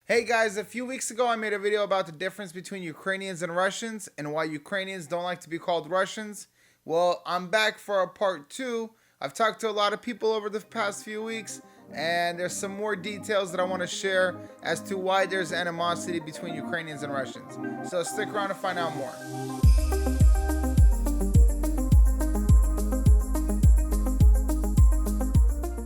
Hey guys, a few weeks ago I made a video about the difference between Ukrainians and Russians and why Ukrainians don't like to be called Russians. Well, I'm back for a part two. I've talked to a lot of people over the past few weeks, and there's some more details that I want to share as to why there's animosity between Ukrainians and Russians. So stick around to find out more.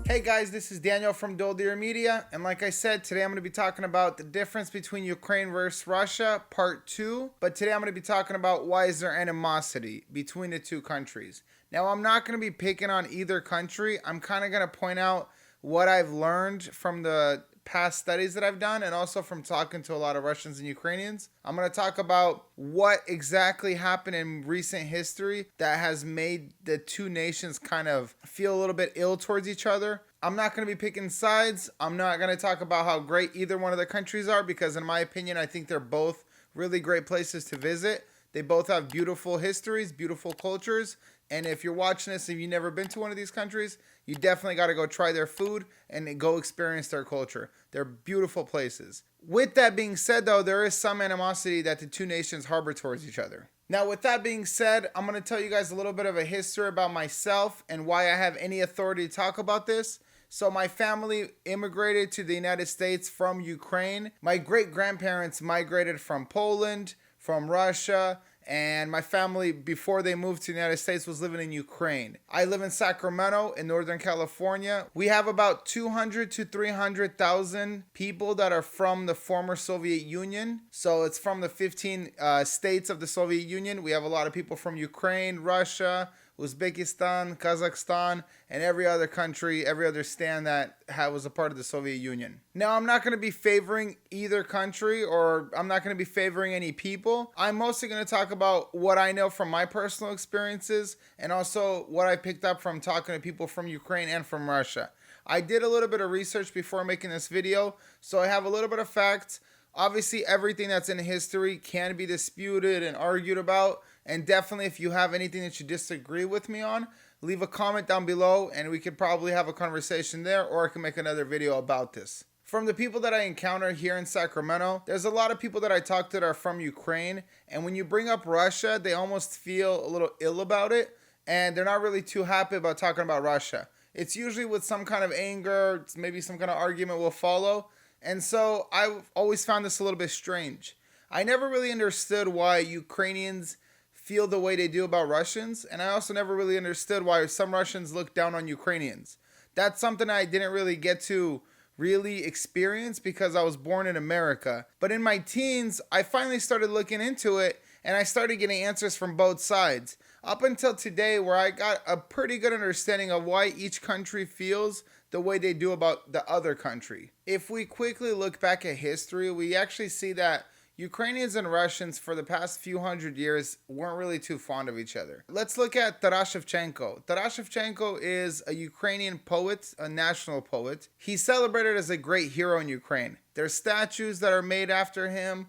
Hey guys, this is Daniel from Doldier Media, and like I said, today I'm going to be talking about the difference between Ukraine versus Russia, part 2, but today I'm going to be talking about why is there animosity between the two countries. Now, I'm not going to be picking on either country. I'm kind of going to point out what I've learned from the past studies that I've done and also from talking to a lot of Russians and Ukrainians. I'm going to talk about what exactly happened in recent history that has made the two nations kind of feel a little bit ill towards each other. I'm not going to be picking sides. I'm not going to talk about how great either one of the countries are because in my opinion, I think they're both really great places to visit. They both have beautiful histories, beautiful cultures. And if you're watching this and you've never been to one of these countries, you definitely got to go try their food and go experience their culture. They're beautiful places. With that being said, though, there is some animosity that the two nations harbor towards each other. Now, with that being said, I'm going to tell you guys a little bit of a history about myself and why I have any authority to talk about this. So my family immigrated to the United States from Ukraine. My great-grandparents migrated from Poland, from Russia, and my family, before they moved to the United States, was living in Ukraine. I live in Sacramento in Northern California. We have about 200 to 300,000 people that are from the former Soviet Union. So it's from the 15 states of the Soviet Union. We have a lot of people from Ukraine, Russia, Uzbekistan, Kazakhstan, and every other country, every other stand that was a part of the Soviet Union. Now, I'm not going to be favoring either country or I'm not going to be favoring any people. I'm mostly going to talk about what I know from my personal experiences and also what I picked up from talking to people from Ukraine and from Russia. I did a little bit of research before making this video, so I have a little bit of facts. Obviously, everything that's in history can be disputed and argued about. And definitely, if you have anything that you disagree with me on, leave a comment down below and we could probably have a conversation there, or I can make another video about this. From the people that I encounter here in Sacramento, there's a lot of people that I talk to that are from Ukraine. And when you bring up Russia, they almost feel a little ill about it. And they're not really too happy about talking about Russia. It's usually with some kind of anger, maybe some kind of argument will follow. And so I've always found this a little bit strange. I never really understood why Ukrainians feel the way they do about Russians, and I also never really understood why some Russians look down on Ukrainians. That's something I didn't really get to really experience because I was born in America. But in my teens, I finally started looking into it, and I started getting answers from both sides. Up until today, where I got a pretty good understanding of why each country feels the way they do about the other country. If we quickly look back at history, we actually see that Ukrainians and Russians for the past few hundred years weren't really too fond of each other. Let's look at Taras Shevchenko. Taras Shevchenko is a Ukrainian poet, a national poet. He's celebrated as a great hero in Ukraine. There's statues that are made after him.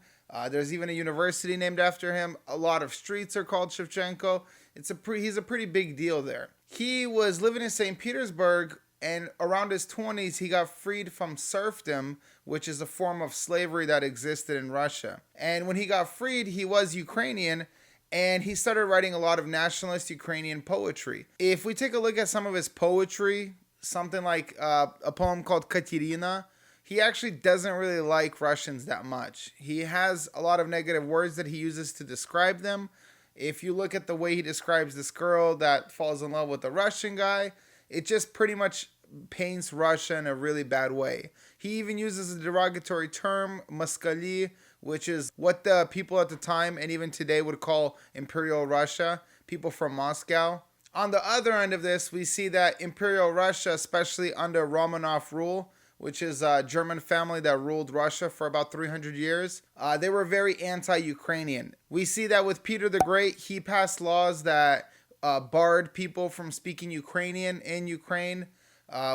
There's even a university named after him. A lot of streets are called Shevchenko. He's a pretty big deal there. He was living in St. Petersburg, and around his 20s, he got freed from serfdom, which is a form of slavery that existed in Russia. And when he got freed, he was Ukrainian, and he started writing a lot of nationalist Ukrainian poetry. If we take a look at some of his poetry, something like a poem called Katerina, he actually doesn't really like Russians that much. He has a lot of negative words that he uses to describe them. If you look at the way he describes this girl that falls in love with a Russian guy, it just pretty much paints Russia in a really bad way. He even uses a derogatory term, moskali, which is what the people at the time and even today would call Imperial Russia, people from Moscow. On the other end of this, we see that Imperial Russia, especially under Romanov rule, which is a German family that ruled Russia for about 300 years, they were very anti-Ukrainian. We see that with Peter the Great, he passed laws that barred people from speaking Ukrainian in Ukraine.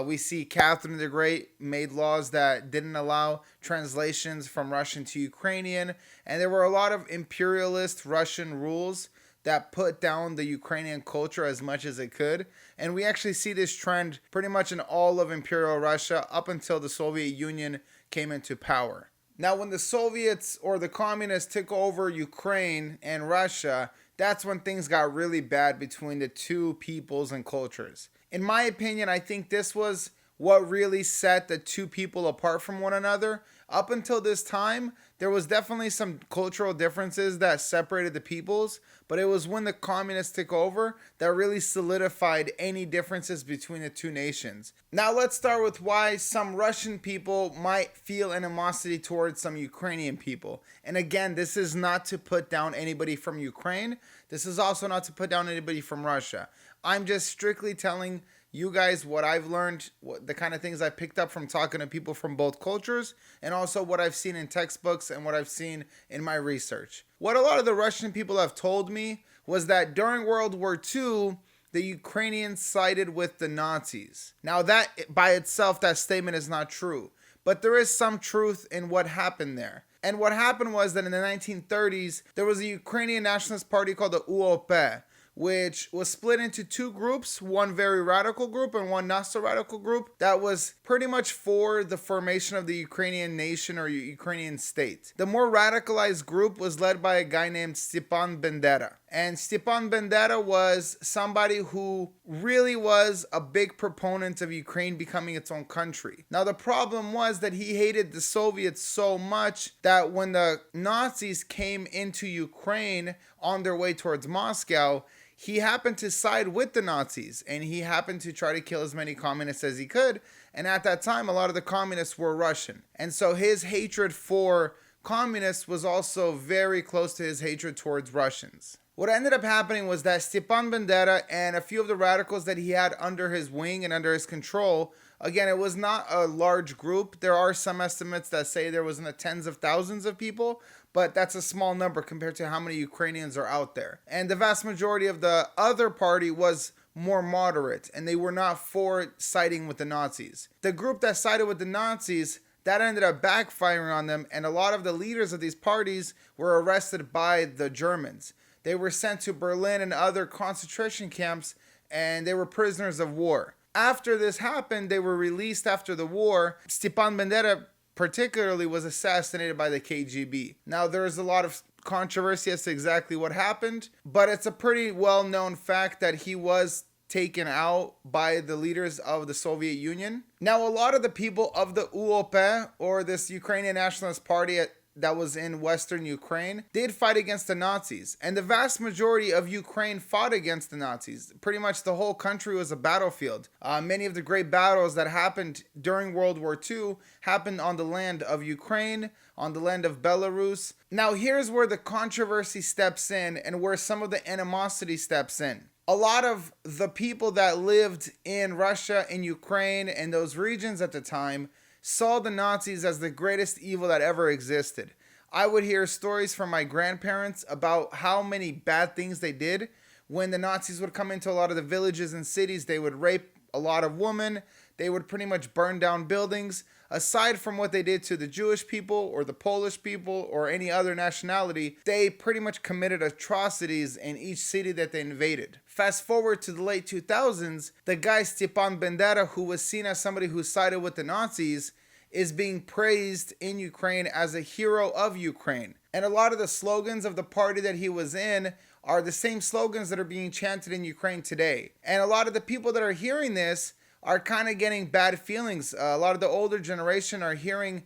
We see Catherine the Great made laws that didn't allow translations from Russian to Ukrainian. And there were a lot of imperialist Russian rules that put down the Ukrainian culture as much as it could. And we actually see this trend pretty much in all of Imperial Russia up until the Soviet Union came into power. Now, when the Soviets or the communists took over Ukraine and Russia, that's when things got really bad between the two peoples and cultures. In my opinion, I think this was what really set the two people apart from one another. Up until this time, there was definitely some cultural differences that separated the peoples, but it was when the communists took over that really solidified any differences between the two nations. Now let's start with why some Russian people might feel animosity towards some Ukrainian people. And again, this is not to put down anybody from Ukraine. This is also not to put down anybody from Russia. I'm just strictly telling you guys what I've learned, the kind of things I picked up from talking to people from both cultures, and also what I've seen in textbooks and what I've seen in my research. What a lot of the Russian people have told me was that during World War II, the Ukrainians sided with the Nazis. Now that by itself, that statement is not true, but there is some truth in what happened there. And what happened was that in the 1930s, there was a Ukrainian nationalist party called the UOP, which was split into two groups, one very radical group and one not so radical group, that was pretty much for the formation of the Ukrainian nation or Ukrainian state. The more radicalized group was led by a guy named Stepan Bandera. And Stepan Bandera was somebody who really was a big proponent of Ukraine becoming its own country. Now, the problem was that he hated the Soviets so much that when the Nazis came into Ukraine on their way towards Moscow, he happened to side with the Nazis, and he happened to try to kill as many communists as he could. And at that time, a lot of the communists were Russian. And so his hatred for communists was also very close to his hatred towards Russians. What ended up happening was that Stepan Bandera and a few of the radicals that he had under his wing and under his control, again, it was not a large group. There are some estimates that say there was in the tens of thousands of people, but that's a small number compared to how many Ukrainians are out there. And the vast majority of the other party was more moderate, and they were not for siding with the Nazis. The group that sided with the Nazis, that ended up backfiring on them, and a lot of the leaders of these parties were arrested by the Germans. They were sent to Berlin and other concentration camps, and they were prisoners of war. After this happened, they were released after the war. Stepan Bandera particularly was assassinated by the KGB. Now, there's a lot of controversy as to exactly what happened, but it's a pretty well-known fact that he was taken out by the leaders of the Soviet Union. Now, a lot of the people of the UOP, or this Ukrainian Nationalist Party that was in Western Ukraine, did fight against the Nazis. And the vast majority of Ukraine fought against the Nazis. Pretty much the whole country was a battlefield. Many of the great battles that happened during World War II happened on the land of Ukraine, on the land of Belarus. Now here's where the controversy steps in and where some of the animosity steps in. A lot of the people that lived in Russia and Ukraine and those regions at the time saw the Nazis as the greatest evil that ever existed. I would hear stories from my grandparents about how many bad things they did. When the Nazis would come into a lot of the villages and cities, they would rape a lot of women. They would pretty much burn down buildings. Aside from what they did to the Jewish people or the Polish people or any other nationality, they pretty much committed atrocities in each city that they invaded. Fast forward to the late 2000s, the guy Stepan Bandera, who was seen as somebody who sided with the Nazis, is being praised in Ukraine as a hero of Ukraine. And a lot of the slogans of the party that he was in are the same slogans that are being chanted in Ukraine today. And a lot of the people that are hearing this are kind of getting bad feelings. A lot of the older generation are hearing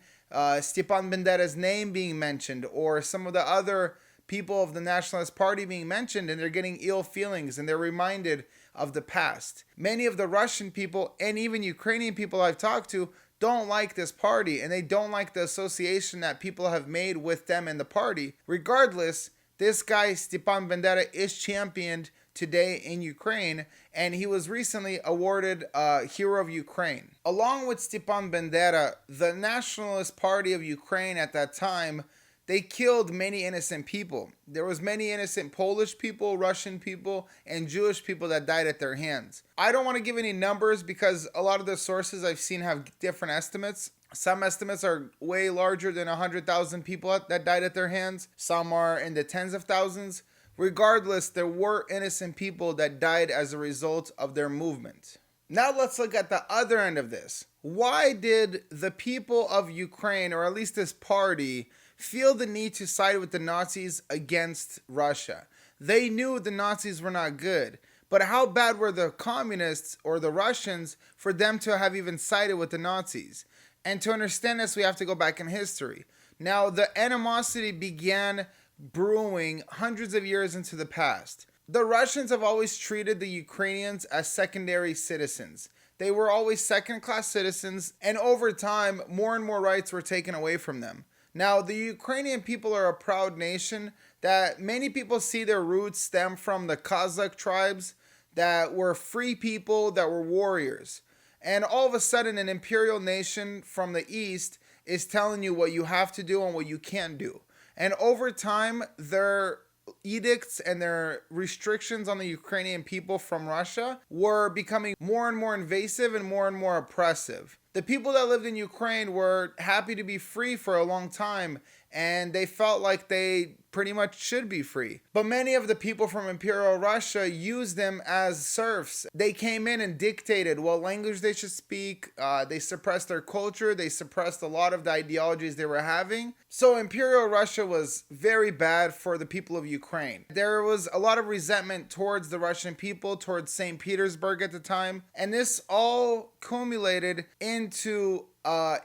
Stepan Bandera's name being mentioned, or some of the other people of the Nationalist Party being mentioned, and they're getting ill feelings and they're reminded of the past. Many of the Russian people and even Ukrainian people I've talked to don't like this party, and they don't like the association that people have made with them and the party. Regardless, this guy Stepan Bandera is championed today in Ukraine, and he was recently awarded Hero of Ukraine. Along with Stepan Bandera, the Nationalist Party of Ukraine at that time, they killed many innocent people. There was many innocent Polish people, Russian people, and Jewish people that died at their hands. I don't want to give any numbers because a lot of the sources I've seen have different estimates. Some estimates are way larger than 100,000 people that died at their hands. Some are in the tens of thousands. Regardless, there were innocent people that died as a result of their movement. Now let's look at the other end of this. Why did the people of Ukraine, or at least this party, feel the need to side with the Nazis against Russia? They knew the Nazis were not good. But how bad were the communists or the Russians for them to have even sided with the Nazis? And to understand this, we have to go back in history. Now, the animosity began brewing hundreds of years into the past. The Russians have always treated the Ukrainians as secondary citizens. They were always second-class citizens, and over time, more and more rights were taken away from them. Now, the Ukrainian people are a proud nation that many people see their roots stem from the Kazakh tribes that were free people, that were warriors. And all of a sudden, an imperial nation from the east is telling you what you have to do and what you can't do. And over time, their edicts and their restrictions on the Ukrainian people from Russia were becoming more and more invasive and more oppressive. The people that lived in Ukraine were happy to be free for a long time, and they felt like they pretty much should be free. But many of the people from Imperial Russia used them as serfs. They came in and dictated what language they should speak. They suppressed their culture. They suppressed a lot of the ideologies they were having. So Imperial Russia was very bad for the people of Ukraine. There was a lot of resentment towards the Russian people, towards St. Petersburg at the time. And this all culminated into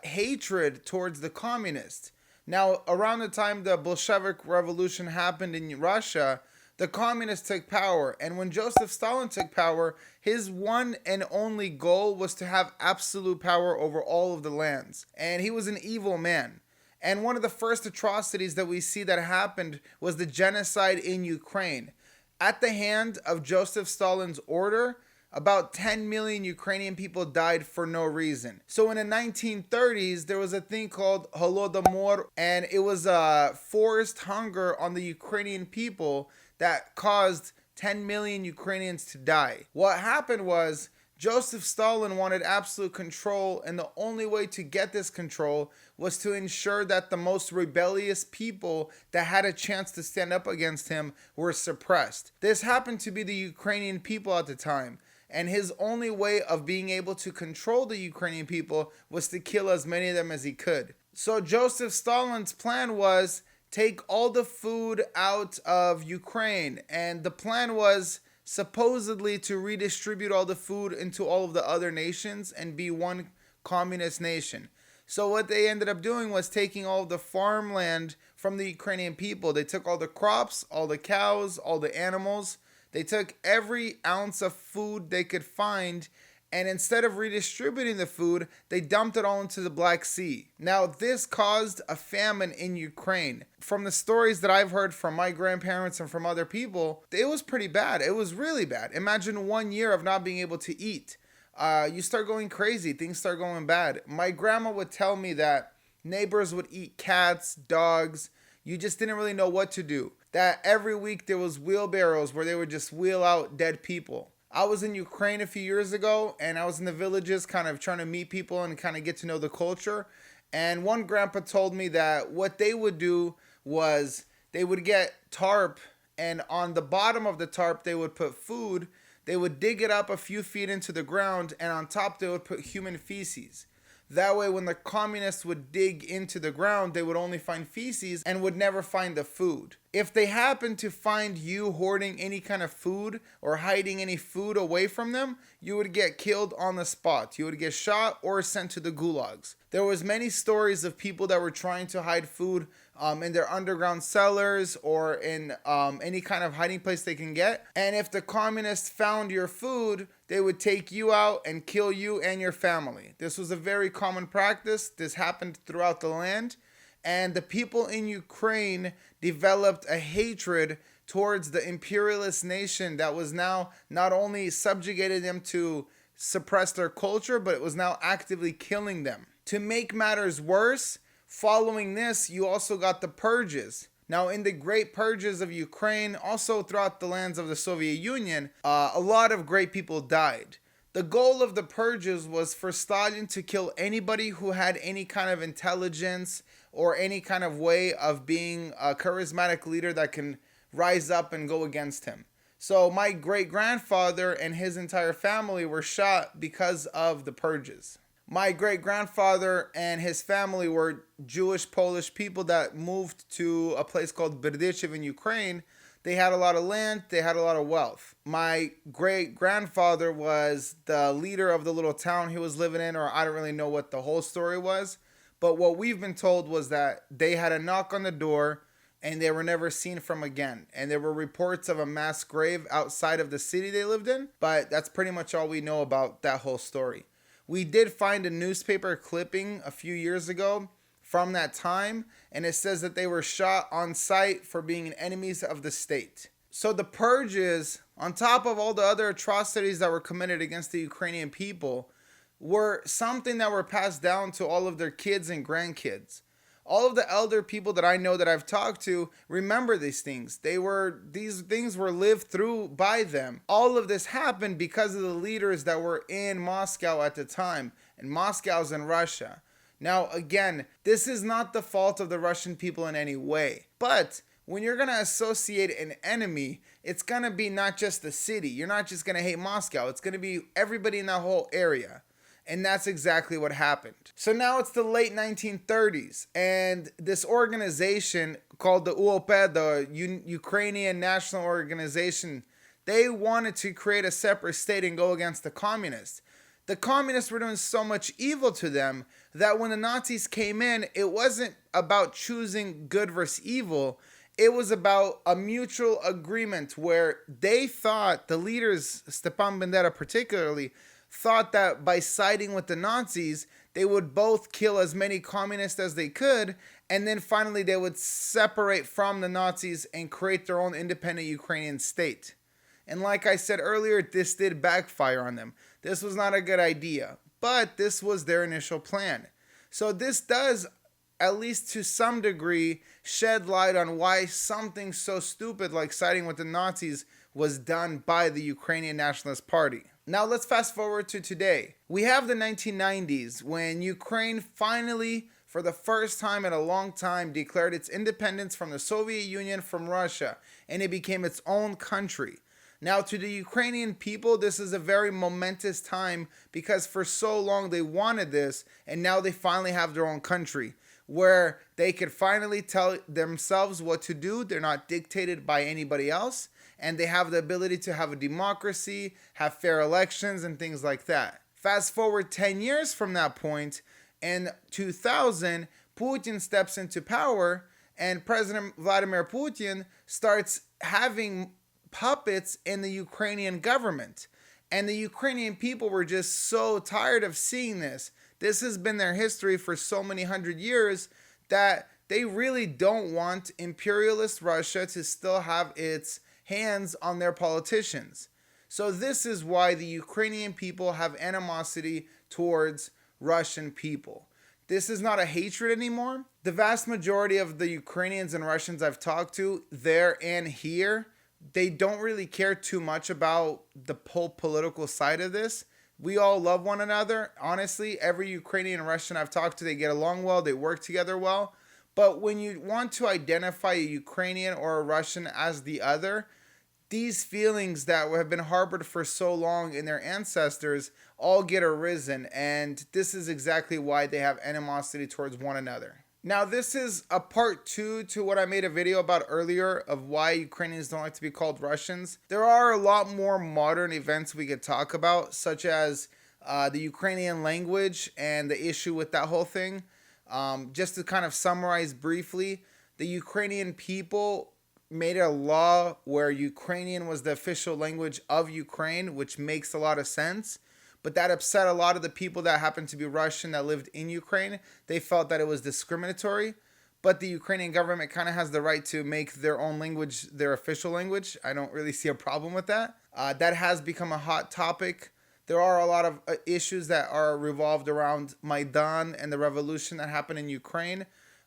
hatred towards the communists. Now, around the time the Bolshevik Revolution happened in Russia, the communists took power. And when Joseph Stalin took power, his one and only goal was to have absolute power over all of the lands. And he was an evil man. And one of the first atrocities that we see that happened was the genocide in Ukraine. At the hand of Joseph Stalin's order, about 10 million Ukrainian people died for no reason. So in the 1930s, there was a thing called Holodomor, and it was a forced hunger on the Ukrainian people that caused 10 million Ukrainians to die. What happened was Joseph Stalin wanted absolute control, and the only way to get this control was to ensure that the most rebellious people that had a chance to stand up against him were suppressed. This happened to be the Ukrainian people at the time. And his only way of being able to control the Ukrainian people was to kill as many of them as he could. So Joseph Stalin's plan was take all the food out of Ukraine. And the plan was supposedly to redistribute all the food into all of the other nations and be one communist nation. So what they ended up doing was taking all of the farmland from the Ukrainian people. They took all the crops, all the cows, all the animals. They took every ounce of food they could find, and instead of redistributing the food, they dumped it all into the Black Sea. Now, this caused a famine in Ukraine. From the stories that I've heard from my grandparents and from other people, it was pretty bad. It was really bad. Imagine 1 year of not being able to eat. You start going crazy. Things start going bad. My grandma would tell me that neighbors would eat cats, dogs. You just didn't really know what to do. That every week there was wheelbarrows where they would just wheel out dead people. I was in Ukraine a few years ago, and I was in the villages kind of trying to meet people and kind of get to know the culture. And one grandpa told me that what they would do was they would get tarp, and on the bottom of the tarp they would put food. They would dig it up a few feet into the ground, and on top they would put human feces. That way, when the communists would dig into the ground, they would only find feces and would never find the food. If they happened to find you hoarding any kind of food or hiding any food away from them, you would get killed on the spot. You would get shot or sent to the gulags. There was many stories of people that were trying to hide food in their underground cellars or in any kind of hiding place they can get. And if the communists found your food, they would take you out and kill you and your family. This was a very common practice. This happened throughout the land. And the people in Ukraine developed a hatred towards the imperialist nation that was now not only subjugated them to suppress their culture, but it was now actively killing them. To make matters worse, following this, you also got the purges. Now, in the great purges of Ukraine, also throughout the lands of the Soviet Union, a lot of great people died. The goal of the purges was for Stalin to kill anybody who had any kind of intelligence or any kind of way of being a charismatic leader that can rise up and go against him. So my great-grandfather and his entire family were shot because of the purges. My great grandfather and his family were Jewish Polish people that moved to a place called Berdychev in Ukraine. They had a lot of land, they had a lot of wealth. My great grandfather was the leader of the little town he was living in, or I don't really know what the whole story was. But what we've been told was that they had a knock on the door and they were never seen from again. And there were reports of a mass grave outside of the city they lived in, but that's pretty much all we know about that whole story. We did find a newspaper clipping a few years ago from that time, and it says that they were shot on sight for being enemies of the state. So the purges, on top of all the other atrocities that were committed against the Ukrainian people, were something that were passed down to all of their kids and grandkids. All of the elder people that I know that I've talked to remember these things. These things were lived through by them. All of this happened because of the leaders that were in Moscow at the time, and Moscow's in Russia. Now, again, this is not the fault of the Russian people in any way, but when you're going to associate an enemy, it's going to be not just the city. You're not just going to hate Moscow. It's going to be everybody in that whole area. And that's exactly what happened. So now it's the late 1930s, and this organization called the UOP, the Ukrainian National Organization, they wanted to create a separate state and go against the communists. The communists were doing so much evil to them that when the Nazis came in, it wasn't about choosing good versus evil. It was about a mutual agreement where they thought, the leaders, Stepan Bandera particularly, thought that by siding with the Nazis, they would both kill as many communists as they could, and then finally they would separate from the Nazis and create their own independent Ukrainian state. And like I said earlier, this did backfire on them. This was not a good idea, but this was their initial plan. So this does, at least to some degree, shed light on why something so stupid like siding with the Nazis was done by the Ukrainian Nationalist Party. Now let's fast forward to today. We have the 1990s when Ukraine finally, for the first time in a long time, declared its independence from the Soviet Union, from Russia, and it became its own country. Now to the Ukrainian people, this is a very momentous time because for so long they wanted this, and now they finally have their own country where they could finally tell themselves what to do. They're not dictated by anybody else. And they have the ability to have a democracy, have fair elections, and things like that. Fast forward 10 years from that point, in 2000, Putin steps into power, and President Vladimir Putin starts having puppets in the Ukrainian government. And the Ukrainian people were just so tired of seeing this. This has been their history for so many hundred years that they really don't want imperialist Russia to still have its hands on their politicians. So this is why the Ukrainian people have animosity towards Russian people. This is not a hatred anymore. The vast majority of the Ukrainians and Russians I've talked to there and here, they don't really care too much about the whole political side of this. We all love one another. Honestly, every Ukrainian and Russian I've talked to, they get along well, they work together well. But when you want to identify a Ukrainian or a Russian as the other, these feelings that have been harbored for so long in their ancestors all get arisen, and this is exactly why they have animosity towards one another. Now, this is a part 2 to what I made a video about earlier of why Ukrainians don't like to be called Russians. There are a lot more modern events we could talk about, such as the Ukrainian language and the issue with that whole thing. Just to kind of summarize briefly, the Ukrainian people made a law where Ukrainian was the official language of Ukraine, which makes a lot of sense. But that upset a lot of the people that happened to be Russian that lived in Ukraine. They felt that it was discriminatory. But the Ukrainian government kind of has the right to make their own language their official language. I don't really see a problem with that. That has become a hot topic. There are a lot of issues that are revolved around Maidan and the revolution that happened in Ukraine.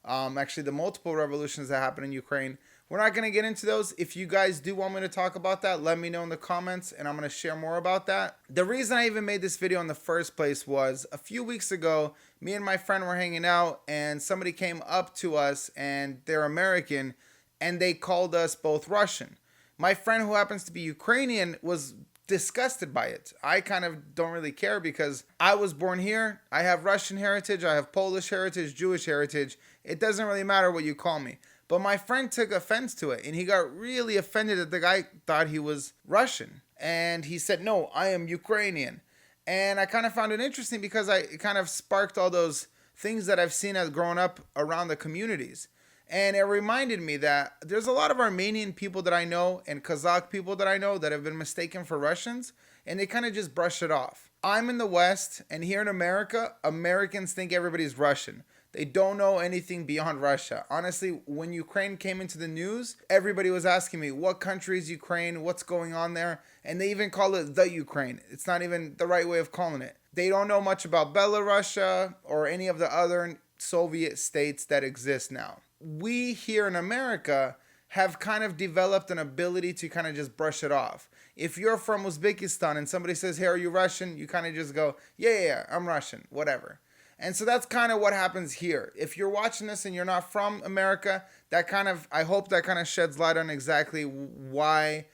Actually, the multiple revolutions that happened in Ukraine. We're not going to get into those. If you guys do want me to talk about that, let me know in the comments and I'm going to share more about that. The reason I even made this video in the first place was a few weeks ago, me and my friend were hanging out and somebody came up to us and they're American and they called us both Russian. My friend, who happens to be Ukrainian, was disgusted by it. I kind of don't really care because I was born here. I have Russian heritage, I have Polish heritage, Jewish heritage. It doesn't really matter what you call me. But my friend took offense to it, and he got really offended that the guy thought he was Russian. And he said, "No, I am Ukrainian." And I kind of found it interesting because it kind of sparked all those things that I've seen as growing up around the communities. And it reminded me that there's a lot of Armenian people that I know and Kazakh people that I know that have been mistaken for Russians, and they kind of just brush it off. I'm in the West, and here in America, Americans think everybody's Russian. They don't know anything beyond Russia. Honestly, when Ukraine came into the news, everybody was asking me, what country is Ukraine? What's going on there? And they even call it the Ukraine. It's not even the right way of calling it. They don't know much about Belarus or any of the other Soviet states that exist now. We here in America have kind of developed an ability to kind of just brush it off. If you're from Uzbekistan and somebody says, "Hey, are you Russian?" you kind of just go, yeah, I'm Russian, whatever. And so that's kind of what happens here. If you're watching this and you're not from America, I hope that kind of sheds light on exactly why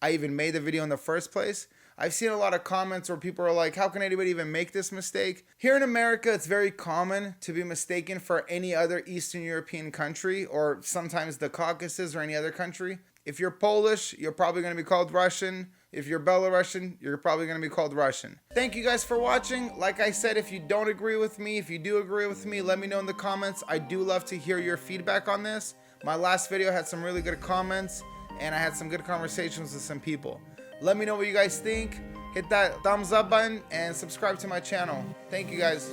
I even made the video in the first place. I've seen a lot of comments where people are like, how can anybody even make this mistake? Here in America, it's very common to be mistaken for any other Eastern European country, or sometimes the Caucasus or any other country. If you're Polish, you're probably going to be called Russian. If you're Belarusian, you're probably going to be called Russian. Thank you guys for watching. Like I said, if you don't agree with me, if you do agree with me, let me know in the comments. I do love to hear your feedback on this. My last video had some really good comments, and I had some good conversations with some people. Let me know what you guys think. Hit that thumbs up button and subscribe to my channel. Thank you guys.